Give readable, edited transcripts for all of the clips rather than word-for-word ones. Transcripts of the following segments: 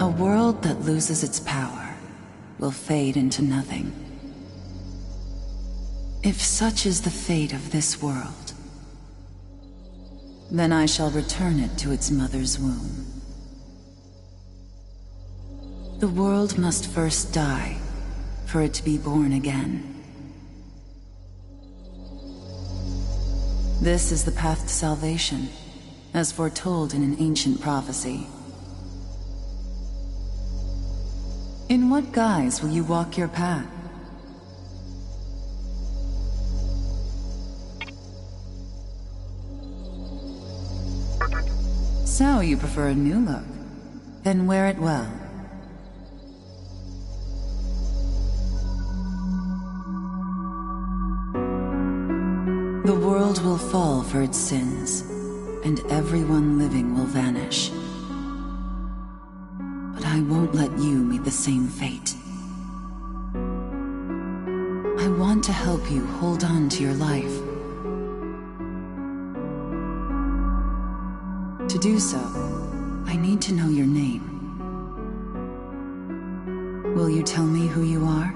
A world that loses its power will fade into nothing. If such is the fate of this world, then I shall return it to its mother's womb. The world must first die for it to be born again. This is the path to salvation, as foretold in an ancient prophecy. In what guise will you walk your path? So you prefer a new look? Then wear it well. The world will fall for its sins, and everyone living will vanish. I won't let you meet the same fate. I want to help you hold on to your life. To do so, I need to know your name. Will you tell me who you are?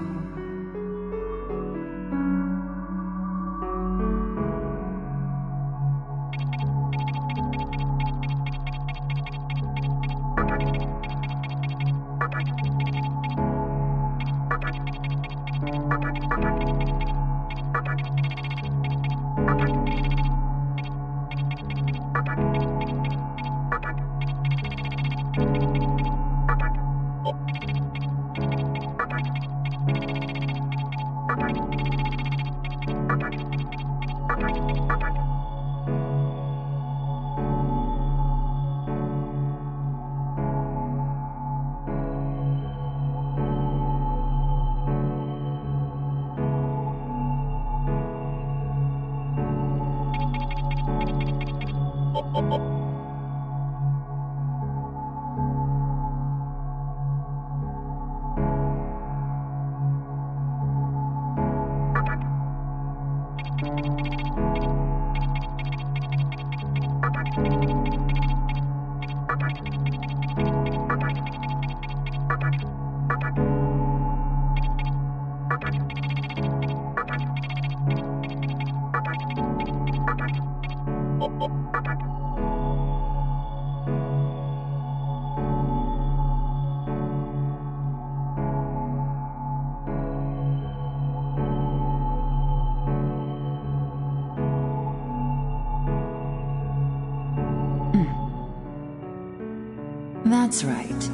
That's right.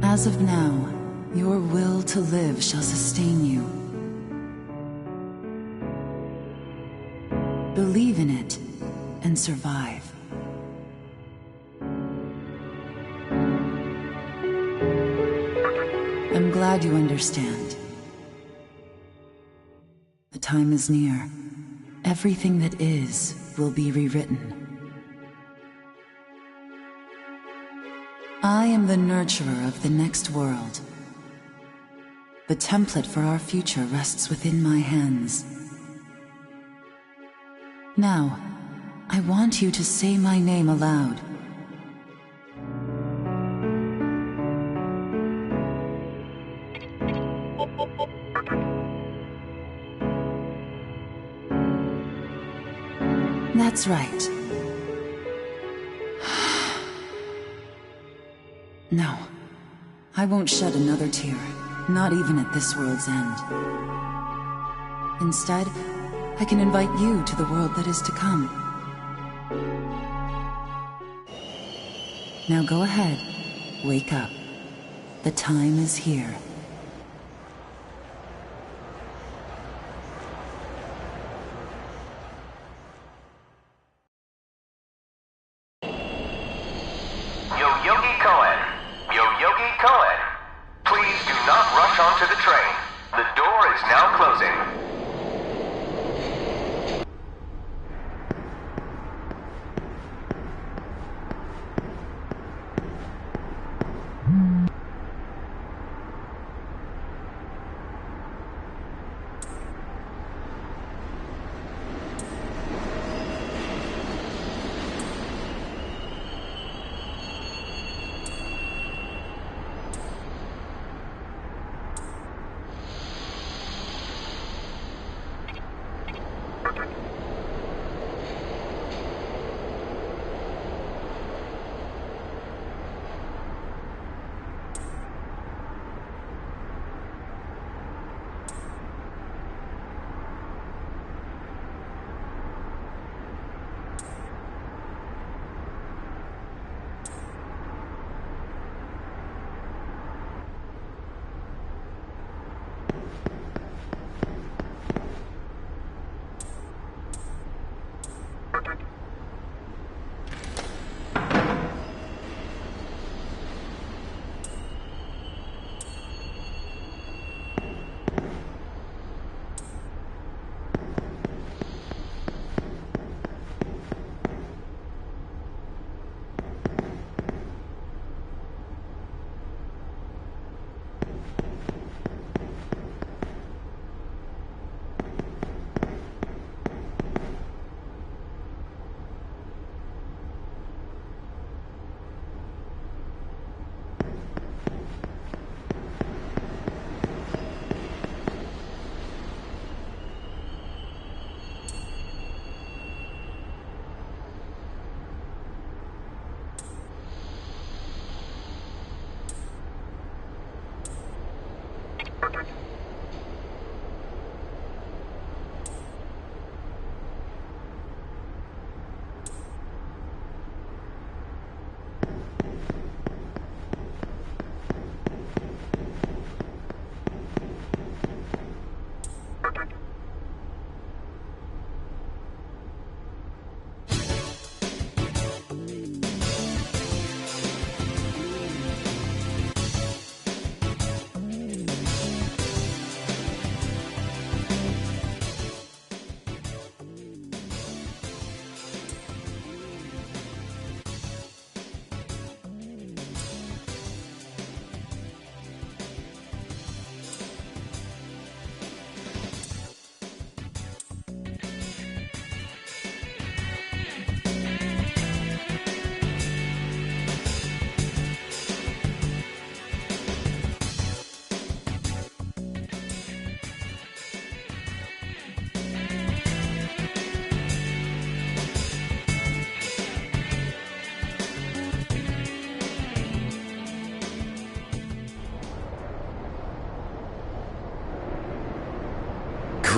As of now, your will to live shall sustain you. Believe in it and survive. I'm glad you understand. The time is near. Everything that is will be rewritten. I am the nurturer of the next world. The template for our future rests within my hands. Now, I want you to say my name aloud. That's right. No, I won't shed another tear, not even at this world's end. Instead, I can invite you to the world that is to come. Now go ahead, wake up. The time is here. Please do not rush onto the train. The door is now closing.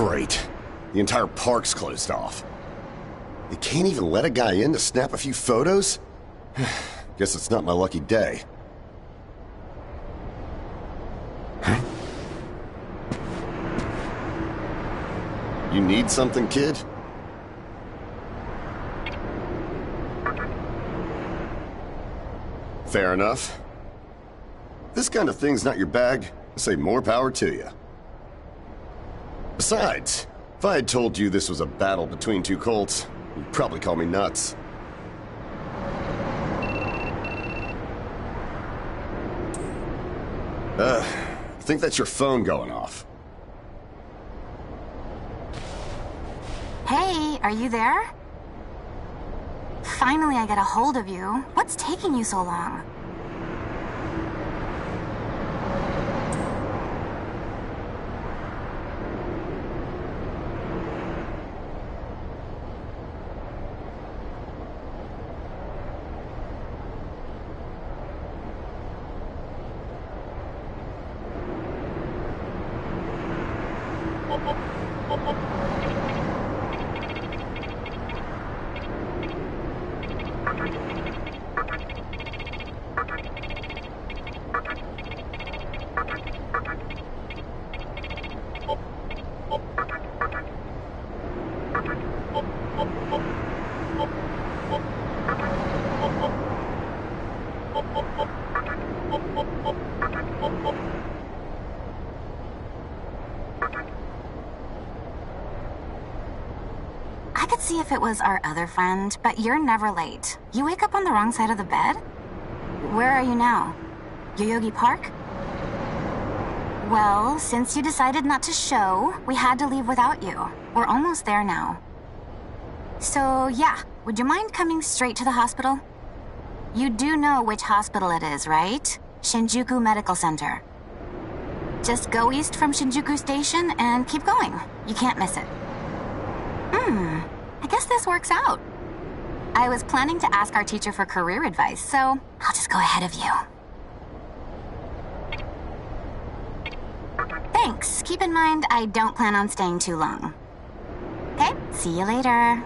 Great. The entire park's closed off. They can't even let a guy in to snap a few photos? Guess it's not my lucky day. Huh? You need something, kid? Fair enough. This kind of thing's not your bag. I say more power to you. Besides, if I had told you this was a battle between two Colts, you'd probably call me nuts. I think that's your phone going off. Hey, are you there? Finally, I get a hold of you. What's taking you so long? I could see if it was our other friend, but you're never late. You wake up on the wrong side of the bed? Where are you now? Yoyogi Park? Well, since you decided not to show, we had to leave without you. We're almost there now. So, yeah, would you mind coming straight to the hospital? You do know which hospital it is, right? Shinjuku Medical Center. Just go east from Shinjuku Station and keep going. You can't miss it. I guess this works out. I was planning to ask our teacher for career advice, so I'll just go ahead of you. Thanks. Keep in mind, I don't plan on staying too long. Okay, see you later.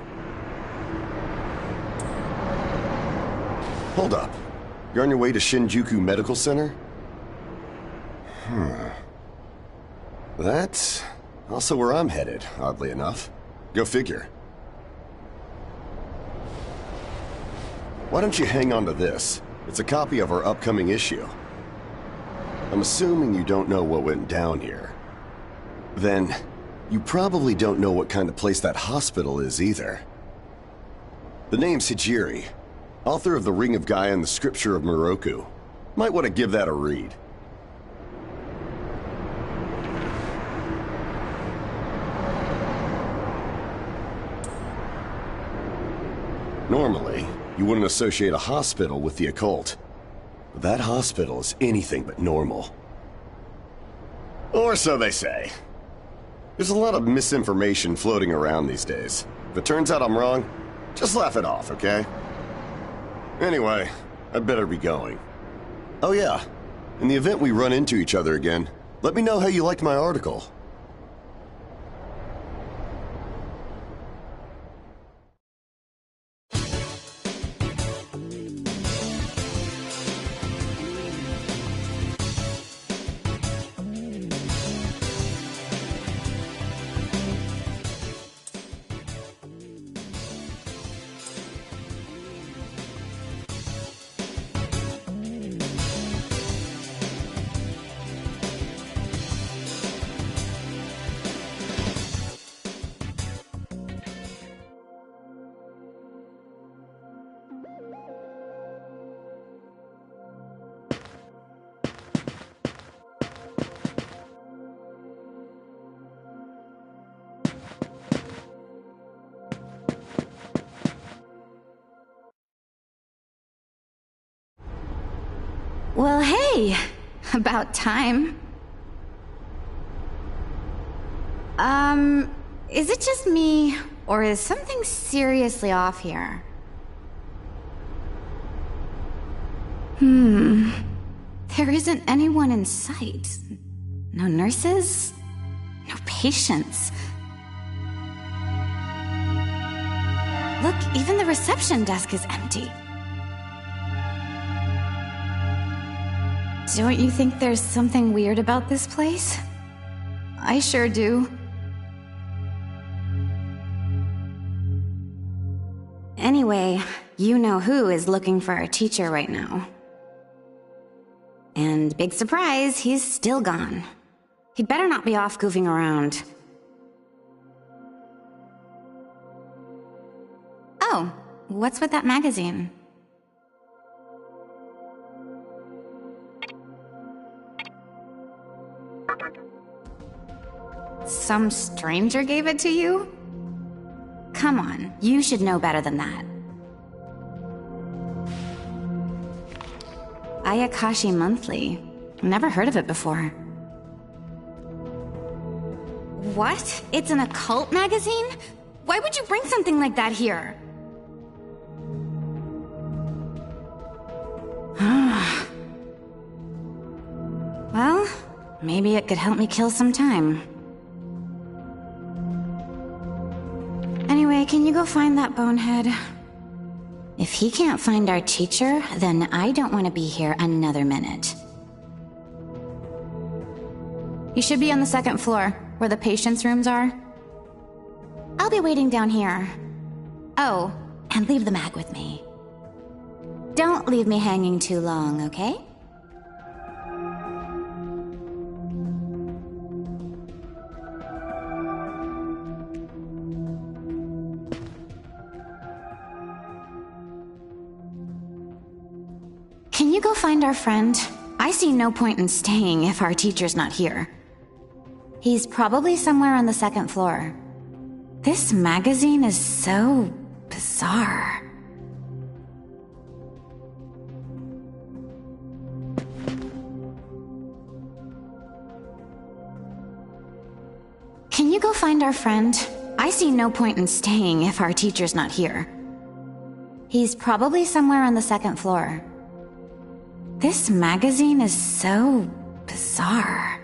Hold up. You're on your way to Shinjuku Medical Center? That's also where I'm headed, oddly enough. Go figure. Why don't you hang on to this? It's a copy of our upcoming issue. I'm assuming you don't know what went down here. Then, you probably don't know what kind of place that hospital is either. The name's Hijiri, author of The Ring of Gaia and the Scripture of Moroku. Might want to give that a read. Normally, you wouldn't associate a hospital with the occult. But that hospital is anything but normal. Or so they say. There's a lot of misinformation floating around these days. If it turns out I'm wrong, just laugh it off, okay? Anyway, I'd better be going. Oh yeah, in the event we run into each other again, let me know how you liked my article. Well, hey, about time. Is it just me, or is something seriously off here? There isn't anyone in sight. No nurses, no patients, Look, even the reception desk is empty. Don't you think there's something weird about this place? I sure do. Anyway, you know who is looking for our teacher right now. And big surprise, he's still gone. He'd better not be off goofing around. Oh, what's with that magazine? Some stranger gave it to you? Come on, you should know better than that. Ayakashi Monthly. Never heard of it before. What? It's an occult magazine? Why would you bring something like that here? Well, maybe it could help me kill some time. Anyway, can you go find that bonehead? If he can't find our teacher, then I don't want to be here another minute. You should be on the second floor, where the patients' rooms are. I'll be waiting down here. Oh, and leave the mag with me. Don't leave me hanging too long, okay? Can you go find our friend? I see no point in staying if our teacher's not here. He's probably somewhere on the second floor. This magazine is so bizarre. Can you go find our friend? I see no point in staying if our teacher's not here. He's probably somewhere on the second floor. This magazine is so bizarre.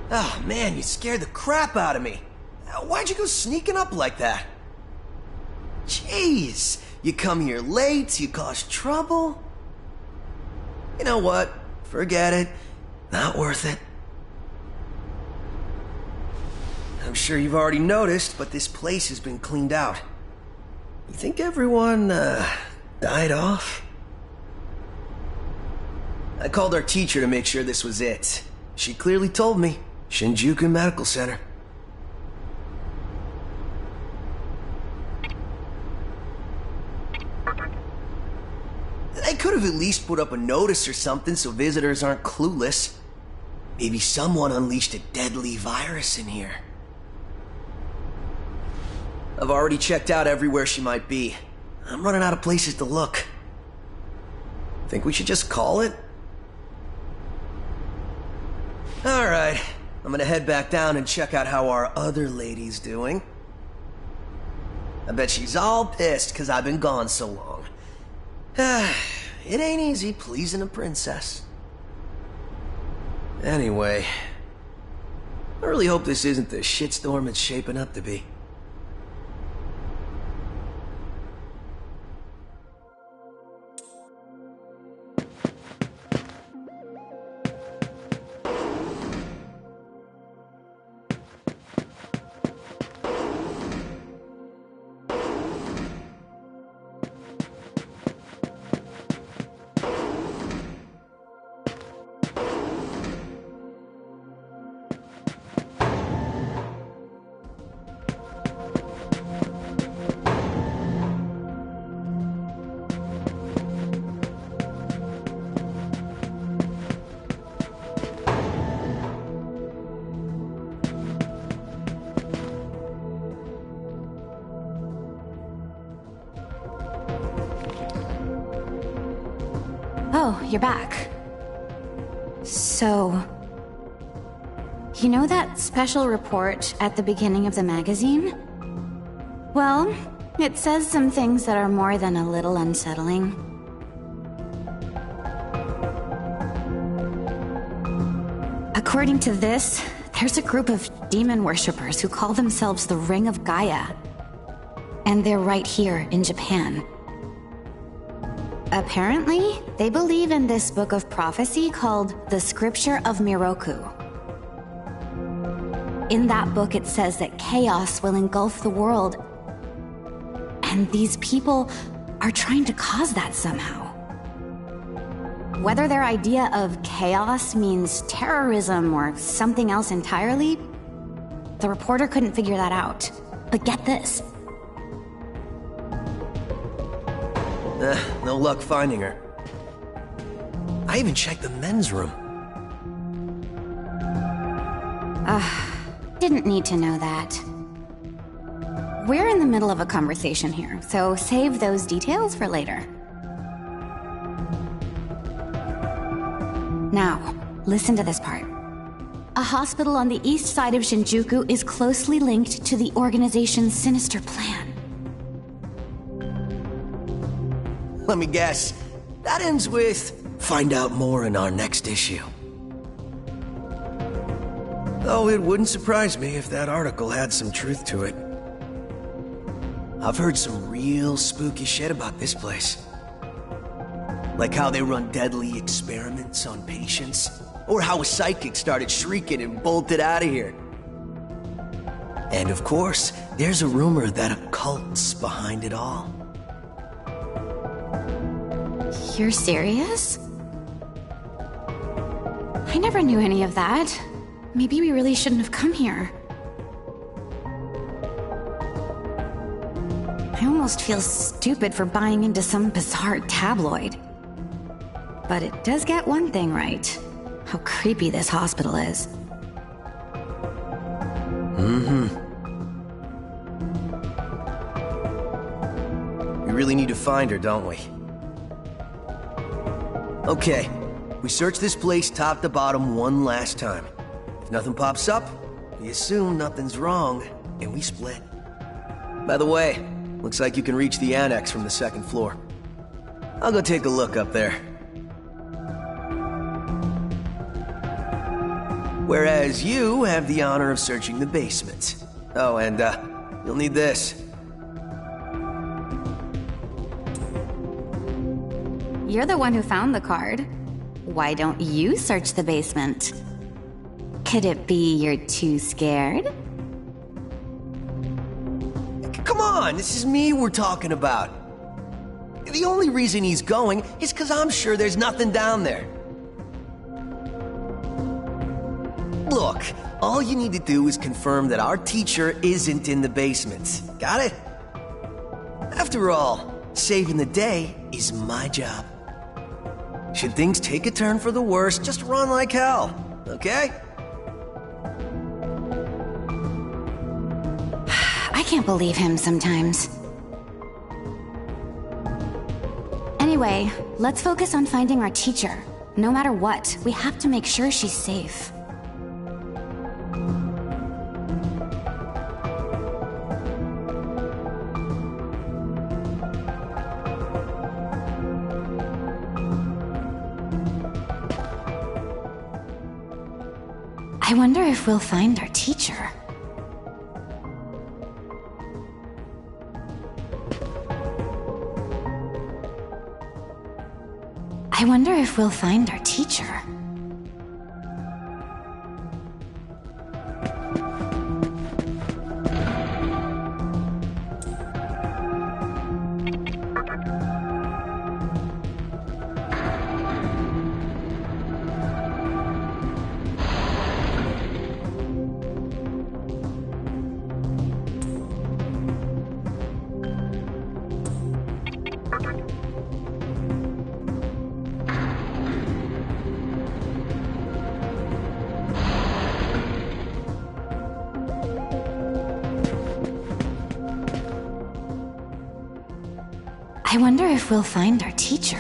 Oh man, you scared the crap out of me. Why'd you go sneaking up like that? Jeez, you come here late, you cause trouble. You know what? Forget it. Not worth it. I'm sure you've already noticed, but this place has been cleaned out. You think everyone, died off? I called our teacher to make sure this was it. She clearly told me. Shinjuku Medical Center. They could have at least put up a notice or something so visitors aren't clueless. Maybe someone unleashed a deadly virus in here. I've already checked out everywhere she might be. I'm running out of places to look. Think we should just call it? Alright, I'm gonna head back down and check out how our other lady's doing. I bet she's all pissed because I've been gone so long. It ain't easy pleasing a princess. Anyway, I really hope this isn't the shitstorm it's shaping up to be. Oh, you're back. So... you know that special report at the beginning of the magazine? Well, it says some things that are more than a little unsettling. According to this, there's a group of demon worshippers who call themselves the Ring of Gaia. And they're right here in Japan. Apparently, they believe in this book of prophecy called the Scripture of Miroku. In that book, it says that chaos will engulf the world. And these people are trying to cause that somehow. Whether their idea of chaos means terrorism or something else entirely, the reporter couldn't figure that out. But get this. No luck finding her. I even checked the men's room. Didn't need to know that. We're in the middle of a conversation here, so save those details for later. Now, listen to this part. A hospital on the east side of Shinjuku is closely linked to the organization's sinister plan. Let me guess. That ends with, find out more in our next issue. Though it wouldn't surprise me if that article had some truth to it. I've heard some real spooky shit about this place. Like how they run deadly experiments on patients, or how a psychic started shrieking and bolted out of here. And of course, there's a rumor that a cult's behind it all. You're serious? I never knew any of that. Maybe we really shouldn't have come here. I almost feel stupid for buying into some bizarre tabloid. But it does get one thing right. How creepy this hospital is. We really need to find her, don't we? Okay, we search this place top to bottom one last time. If nothing pops up, we assume nothing's wrong, and we split. By the way, looks like you can reach the annex from the second floor. I'll go take a look up there. Whereas you have the honor of searching the basement. Oh, and, you'll need this. You're the one who found the card. Why don't you search the basement? Could it be you're too scared? Come on, this is me we're talking about. The only reason he's going is because I'm sure there's nothing down there. Look, all you need to do is confirm that our teacher isn't in the basement. Got it? After all, saving the day is my job. Should things take a turn for the worse, just run like hell, okay? I can't believe him sometimes. Anyway, let's focus on finding our teacher. No matter what, we have to make sure she's safe. I wonder if we'll find our teacher. I wonder if we'll find our teacher. I wonder if we'll find our teacher.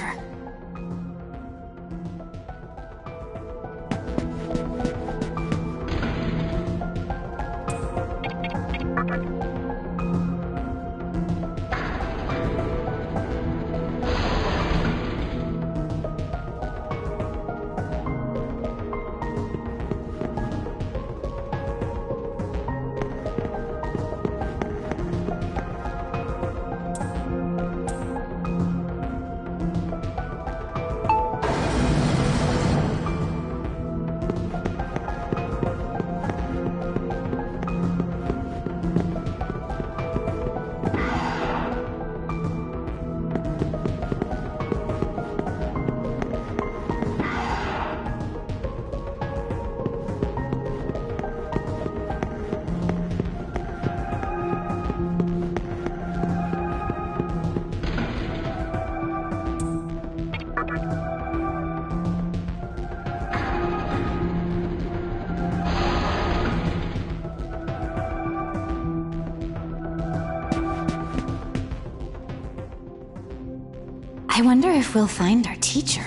I wonder if we'll find our teacher.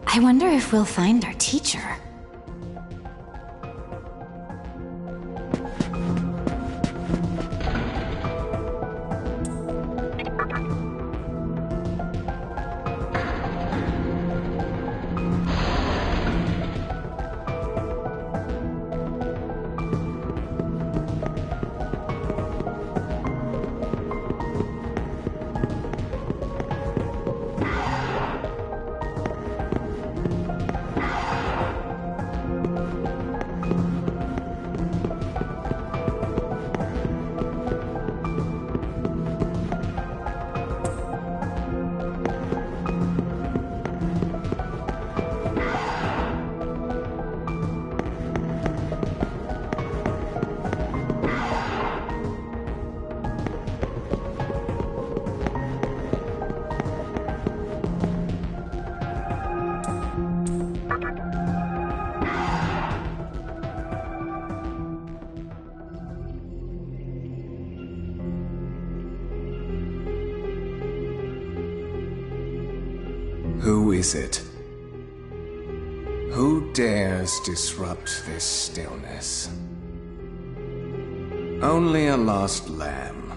I wonder if we'll find our teacher. Who is it? Who dares disrupt this stillness? Only a lost lamb.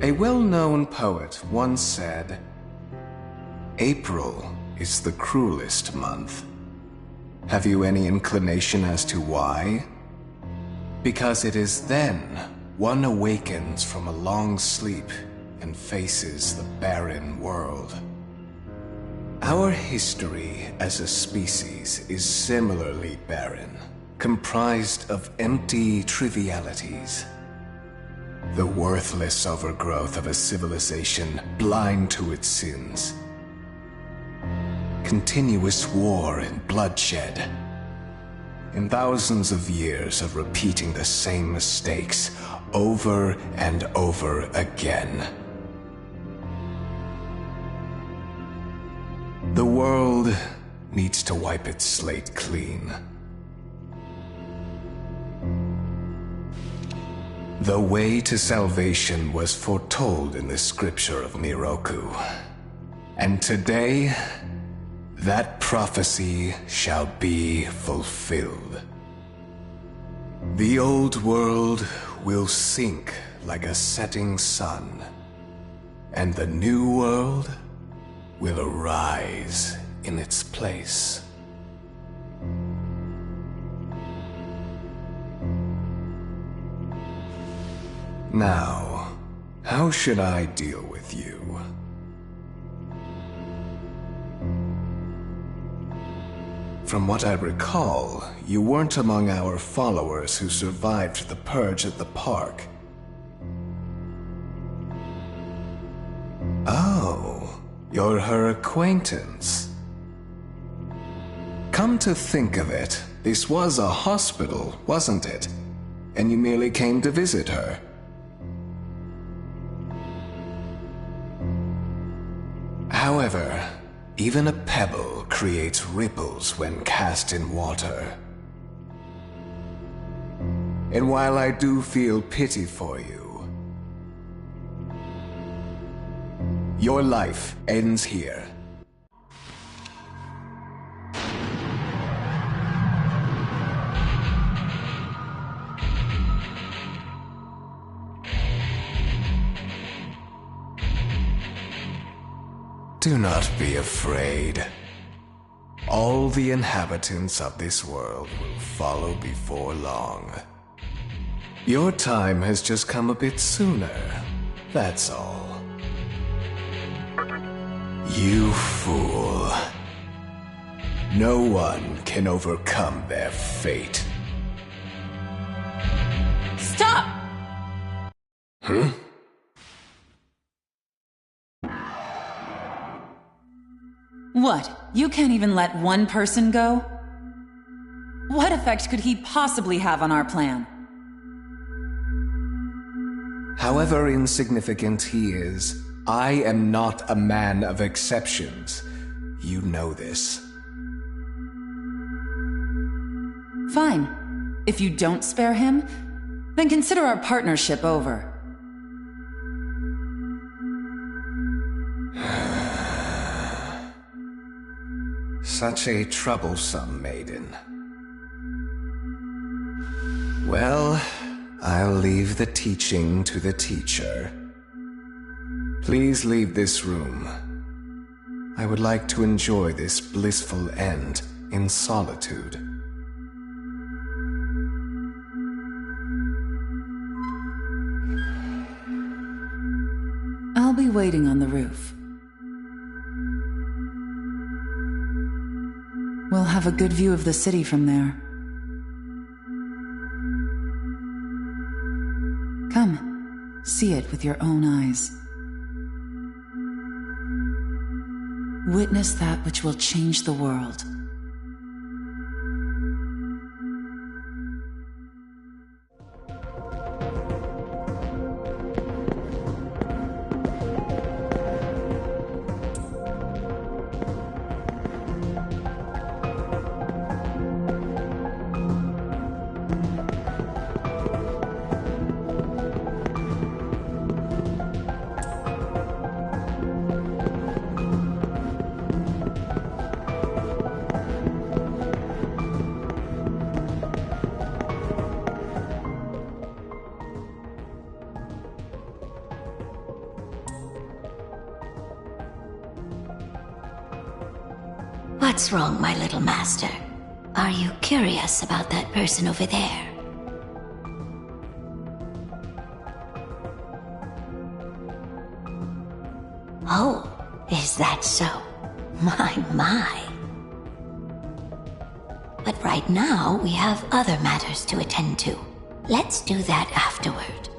A well-known poet once said, "April is the cruelest month." Have you any inclination as to why? Because it is then one awakens from a long sleep and faces the barren world. Our history as a species is similarly barren, comprised of empty trivialities. The worthless overgrowth of a civilization blind to its sins. Continuous war and bloodshed. In thousands of years of repeating the same mistakes over and over again. The world needs to wipe its slate clean. The way to salvation was foretold in the scripture of Miroku. And today, that prophecy shall be fulfilled. The old world will sink like a setting sun, and the new world will arise in its place. Now, how should I deal with you? From what I recall, you weren't among our followers who survived the purge at the park. Oh, you're her acquaintance. Come to think of it, this was a hospital, wasn't it? And you merely came to visit her. However, even a pebble creates ripples when cast in water. And while I do feel pity for you, your life ends here. Do not be afraid. All the inhabitants of this world will follow before long. Your time has just come a bit sooner, that's all. You fool. No one can overcome their fate. Stop! Huh? What? You can't even let one person go? What effect could he possibly have on our plan? However insignificant he is, I am not a man of exceptions. You know this. Fine. If you don't spare him, then consider our partnership over. Such a troublesome maiden. Well, I'll leave the teaching to the teacher. Please leave this room. I would like to enjoy this blissful end in solitude. I'll be waiting on the roof. We'll have a good view of the city from there. Come, see it with your own eyes. Witness that which will change the world. What's wrong, my little master? Are you curious about that person over there? Oh, is that so? My. But right now, we have other matters to attend to. Let's do that afterward.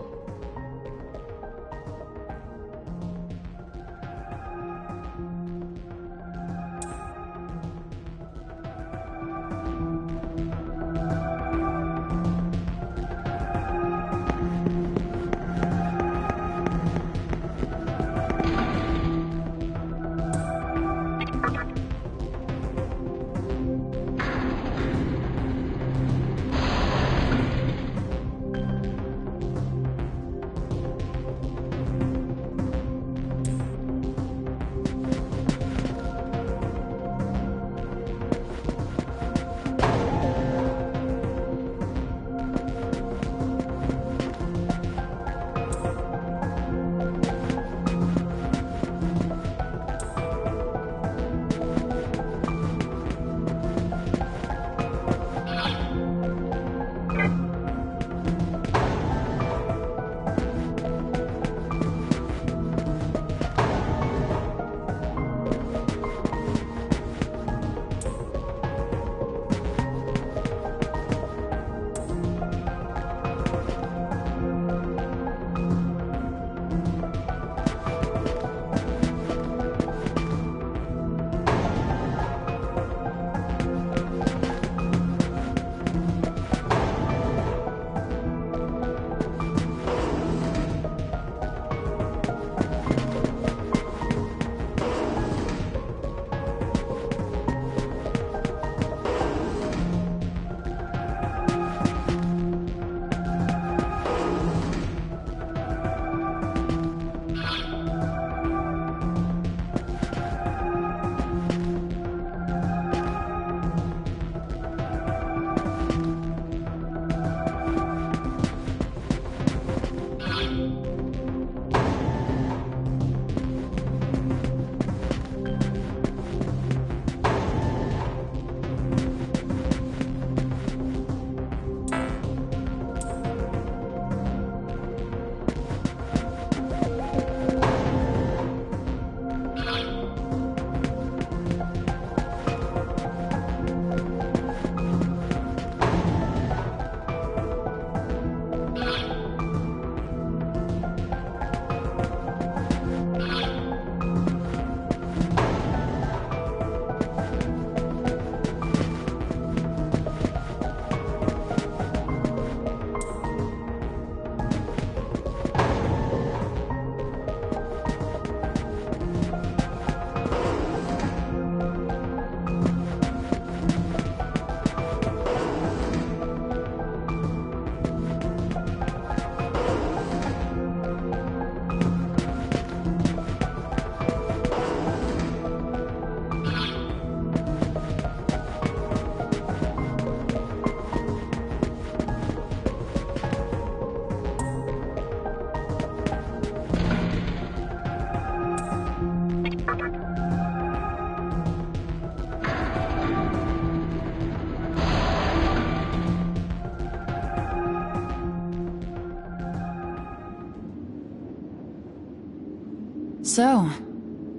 So,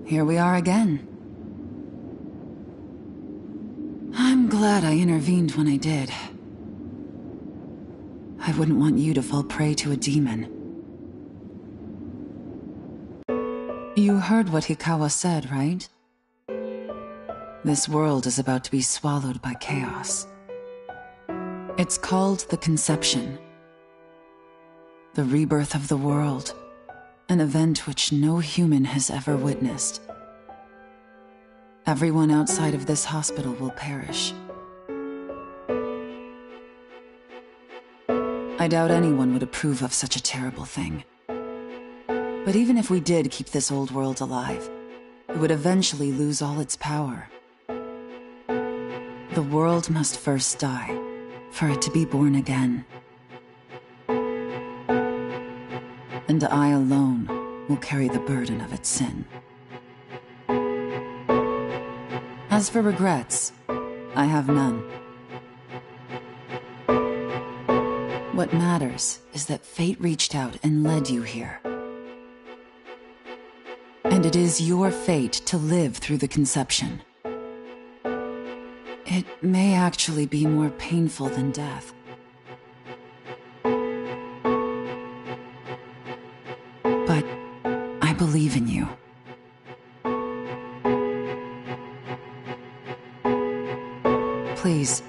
here we are again. I'm glad I intervened when I did. I wouldn't want you to fall prey to a demon. You heard what Hikawa said, right? This world is about to be swallowed by chaos. It's called the Conception. The rebirth of the world. An event which no human has ever witnessed. Everyone outside of this hospital will perish. I doubt anyone would approve of such a terrible thing. But even if we did keep this old world alive, it would eventually lose all its power. The world must first die, for it to be born again. And I alone will carry the burden of its sin. As for regrets, I have none. What matters is that fate reached out and led you here. And it is your fate to live through the conception. It may actually be more painful than death. But I believe in you. Please.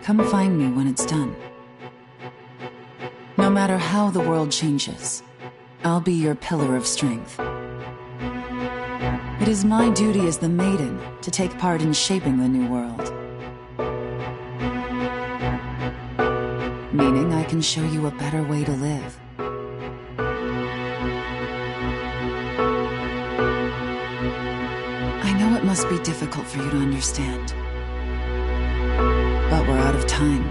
Come find me when it's done. No matter how the world changes, I'll be your pillar of strength. It is my duty as the maiden to take part in shaping the new world. Meaning I can show you a better way to live. I know it must be difficult for you to understand. But we're out of time.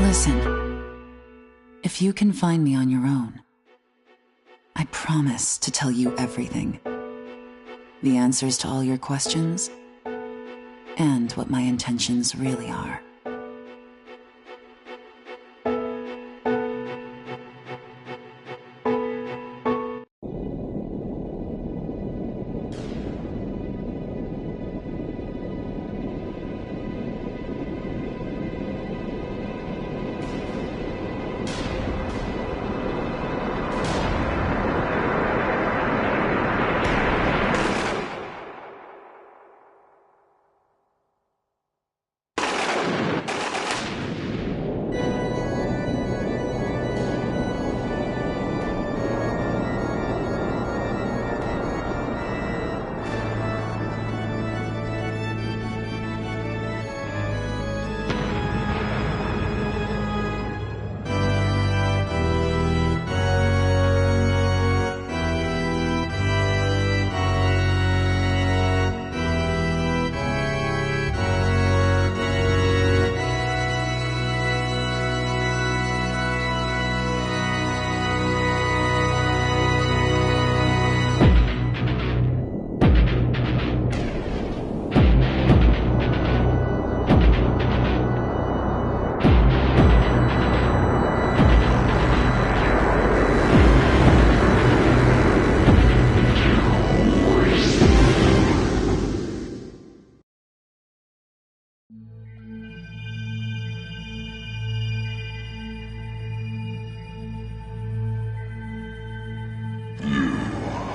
Listen. If you can find me on your own, I promise to tell you everything. The answers to all your questions, and what my intentions really are.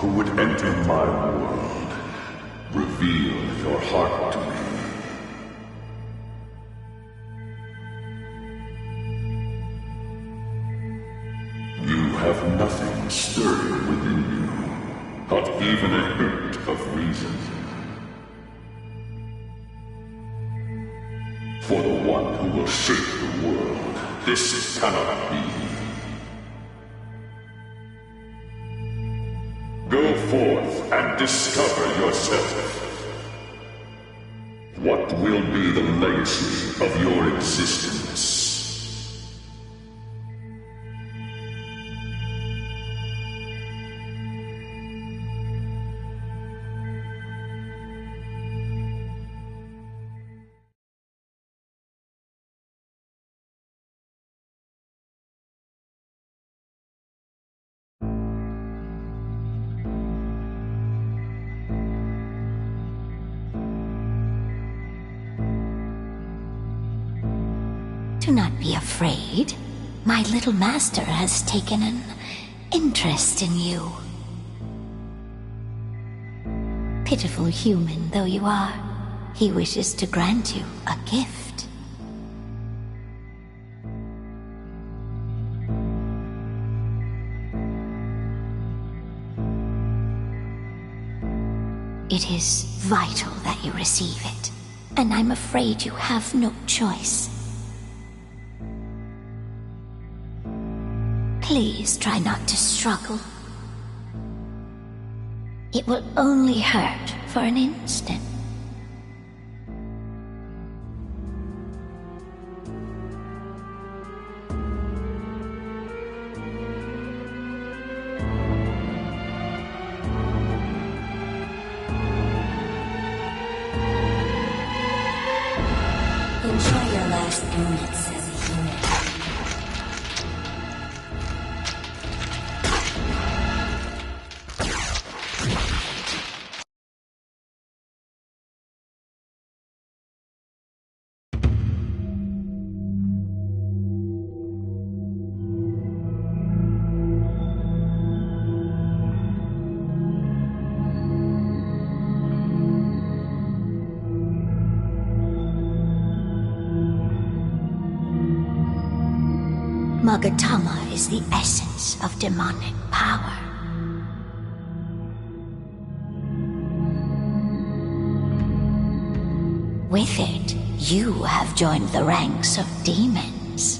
Who would enter my world, reveal your heart to me. You have nothing stirring within you, not even a hint of reason. For the one who will shape the world, this cannot be. Go forth and discover yourself. What will be the legacy of your existence? Do not be afraid. My little master has taken an interest in you. Pitiful human though you are, he wishes to grant you a gift. It is vital that you receive it, and I'm afraid you have no choice. Please try not to struggle. It will only hurt for an instant. Magatama is the essence of demonic power. With it, you have joined the ranks of demons.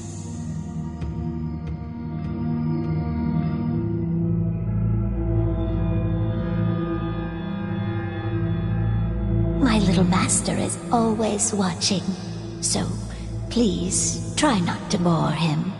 My little master is always watching, so please try not to bore him.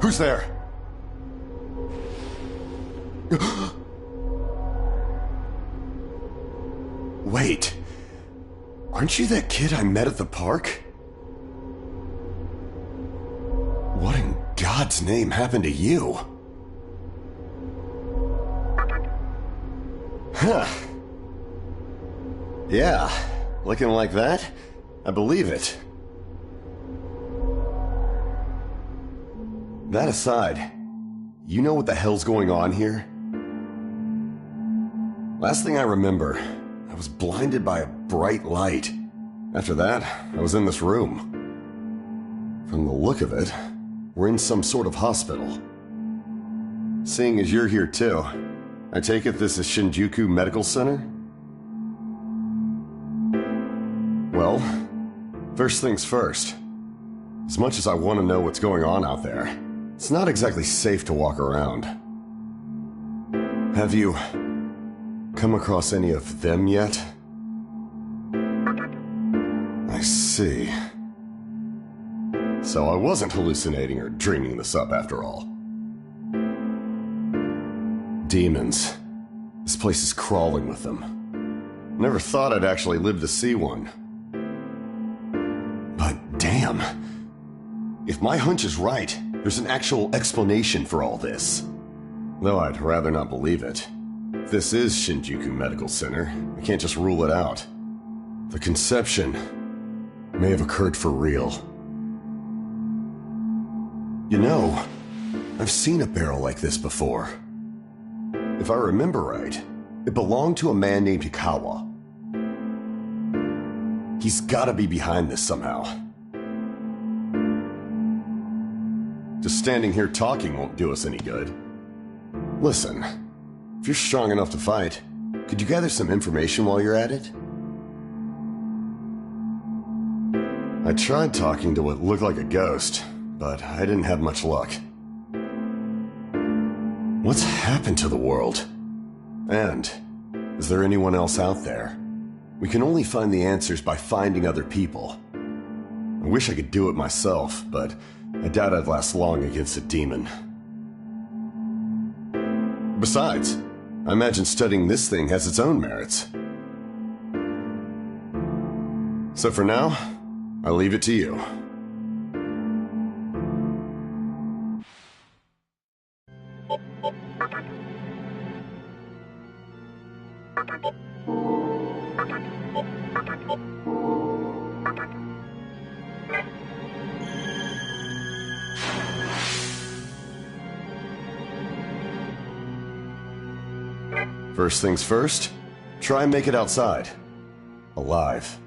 Who's there? Wait. Aren't you that kid I met at the park? What in God's name happened to you? Huh. Yeah, looking like that? I believe it. That aside, you know what the hell's going on here? Last thing I remember, I was blinded by a bright light. After that, I was in this room. From the look of it, we're in some sort of hospital. Seeing as you're here too, I take it this is Shinjuku Medical Center? Well, first things first. As much as I want to know what's going on out there, it's not exactly safe to walk around. Have you come across any of them yet? I see. So I wasn't hallucinating or dreaming this up after all. Demons. This place is crawling with them. Never thought I'd actually live to see one. But damn. If my hunch is right, there's an actual explanation for all this. Though I'd rather not believe it. If this is Shinjuku Medical Center, I can't just rule it out. The conception may have occurred for real. You know, I've seen a barrel like this before. If I remember right, it belonged to a man named Hikawa. He's gotta be behind this somehow. Just standing here talking won't do us any good. Listen, if you're strong enough to fight, could you gather some information while you're at it? I tried talking to what looked like a ghost, but I didn't have much luck. What's happened to the world? And, is there anyone else out there? We can only find the answers by finding other people. I wish I could do it myself, but I doubt I'd last long against a demon. Besides, I imagine studying this thing has its own merits. So for now, I'll leave it to you. First things first, try and make it outside. Alive.